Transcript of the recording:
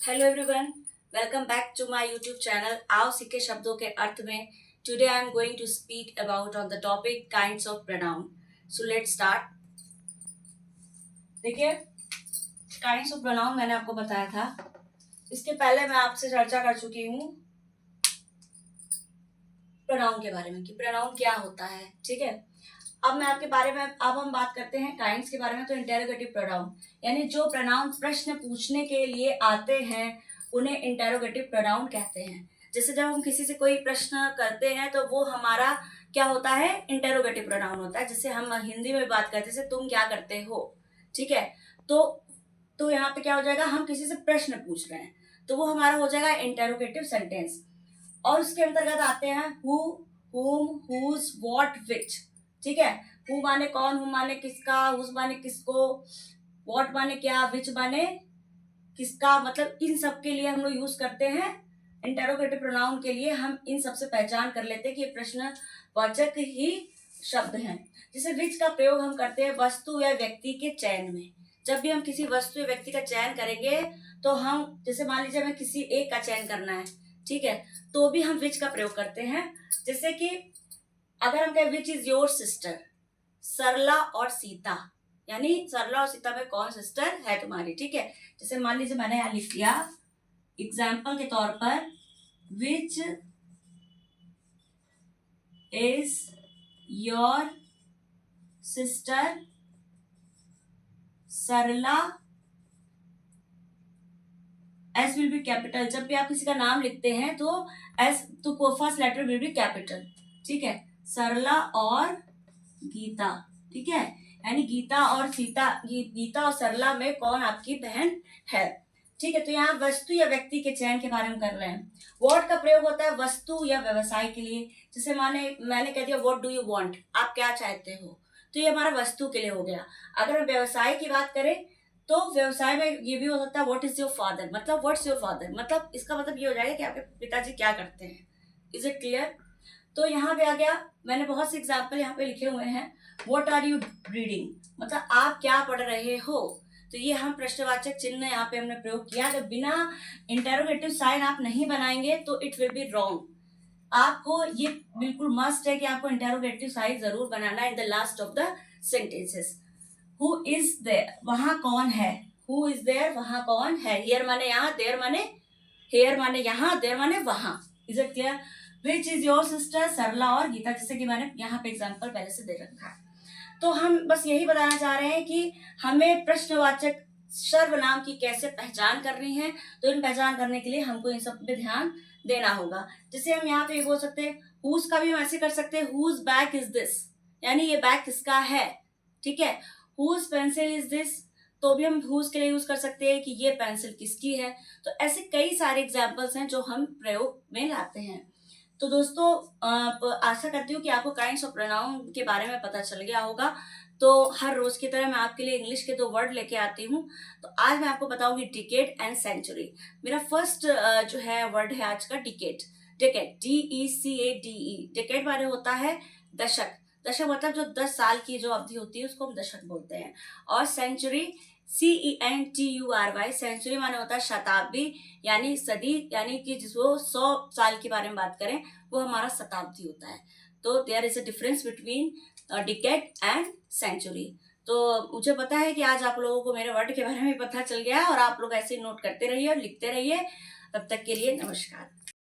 Hello everyone, welcome back to my YouTube channel आओ सीखे शब्दों के अर्थ में। Today I am going to speak about on the topic kinds of pronoun. So let's start. देखिए, kinds of pronoun मैंने आपको बताया था। इसके पहले मैं आपसे चर्चा कर चुकी हूँ प्रोनाउन के बारे में कि प्रोनाउन क्या होता है। ठीक है, अब हम बात करते हैं काइंड्स के बारे में। तो इंटेरोगेटिव प्रोनाउन यानी जो प्रोनाउन प्रश्न पूछने के लिए आते हैं उन्हें इंटेरोगेटिव प्रोनाउन कहते हैं। जैसे जब हम किसी से कोई प्रश्न करते हैं तो वो हमारा क्या होता है, इंटेरोगेटिव प्रोनाउन होता है। जैसे हम हिंदी में बात करते हैं, जैसे तुम क्या करते हो। ठीक है, तो यहाँ पे क्या हो जाएगा, हम किसी से प्रश्न पूछ रहे हैं तो वो हमारा हो जाएगा इंटेरोगेटिव सेंटेंस। और उसके अंतर्गत आते हैं हु, हुम, हुज, व्हाट, विच। ठीक है, हु माने कौन, हु माने किसका, हुज माने किसको, व्हाट माने क्या, विच माने किसका। मतलब इन सब के लिए हम लोग यूज करते हैं इंटेरोगेटिव प्रोनाउन के लिए। हम इन सब से पहचान कर लेते हैं कि ये प्रश्नवाचक ही शब्द हैं। जैसे विच का प्रयोग हम करते हैं वस्तु या व्यक्ति के चयन में। जब भी हम किसी वस्तु या व्यक्ति का चयन करेंगे तो हम, जैसे मान लीजिए हमें किसी एक का चयन करना है, ठीक है, तो भी हम विच का प्रयोग करते हैं। जैसे कि अगर हम कहें विच इज योर सिस्टर, सरला और सीता, यानी सरला और सीता में कौन सिस्टर है तुम्हारी। ठीक है, जैसे मान लीजिए मैंने यहां लिख दिया एग्जाम्पल के तौर पर, which is your sister Sarla, S will be capital. जब भी आप किसी का नाम लिखते हैं तो एस तो first letter will be capital. ठीक है, सरला और गीता। ठीक है, यानी गीता और सीता, गीता और सरला में कौन आपकी बहन है। ठीक है, तो यहाँ वस्तु या व्यक्ति के चयन के बारे में कर रहे हैं। व्हाट का प्रयोग होता है वस्तु या व्यवसाय के लिए। जैसे मैंने कह दिया व्हाट डू यू वांट, आप क्या चाहते हो, तो ये हमारा वस्तु के लिए हो गया। अगर हम व्यवसाय की बात करें तो व्यवसाय में ये भी हो सकता है व्हाट इज योर फादर, मतलब व्हाट्स योर फादर, मतलब इसका मतलब ये हो जाएगा कि आपके पिताजी क्या करते हैं। Is it clear. तो यहाँ पे आ गया, मैंने बहुत से एग्जाम्पल यहाँ पे लिखे हुए हैं। व्हाट आर यू रीडिंग, मतलब आप क्या पढ़ रहे हो। तो ये हम प्रश्नवाचक चिन्ह यहाँ पे हमने प्रयोग किया। तो बिना इंटेरोगेटिव साइन आप नहीं बनाएंगे तो इट विल बी रॉन्ग। आपको ये बिल्कुल मस्ट है कि आपको इंटेरोगेटिव साइन जरूर बनाना है in the last of the sentences. Who is there, वहां कौन है। हु इज देयर, वहां कौन है। हियर माने यहाँ, देयर माने हेयर माने यहाँ, देयर माने वहां। Is it clear. Which is your sister, Sarla और गीता, जैसे कि मैंने यहाँ पे एग्जांपल पहले से दे रखा है। तो हम बस यही बताना चाह रहे हैं कि हमें प्रश्नवाचक सर्वनाम की कैसे पहचान करनी है। तो इन पहचान करने के लिए हमको इन सब पे ध्यान देना होगा। जैसे हम यहाँ पे बोल सकते हैं हुज का भी हम ऐसे कर सकते हैं, हुज बैग इज दिस, यानी ये बैग किसका है। ठीक है, हुज पेंसिल इज दिस, तो भी हम हुज के लिए यूज कर सकते हैं कि ये पेंसिल किसकी है। तो ऐसे कई सारे एग्जाम्पल्स हैं जो हम प्रयोग में लाते हैं। तो दोस्तों, आशा करती हूँ कि आपको काइंड्स ऑफ प्रोनाउन के बारे में पता चल गया होगा। तो हर रोज की तरह मैं आपके लिए इंग्लिश के 2 वर्ड लेके आती हूँ। तो आज मैं आपको बताऊंगी डिकेड एंड सेंचुरी। मेरा फर्स्ट जो है वर्ड है आज का डिकेड। Decade, DECADE। डिकेड माने होता है दशक। दशक मतलब जो 10 साल की जो अवधि होती है उसको हम दशक बोलते हैं। और सेंचुरी, CENTURY, सेंचुरी माने होता है शताब्दी, यानी सदी, यानी कि जिसको 100 साल के बारे में बात करें वो हमारा शताब्दी होता है। तो there is a difference between decade and century. तो मुझे पता है कि आज आप लोगों को मेरे वर्ड के बारे में पता चल गया और आप लोग ऐसे नोट करते रहिए और लिखते रहिए। तब तक के लिए नमस्कार।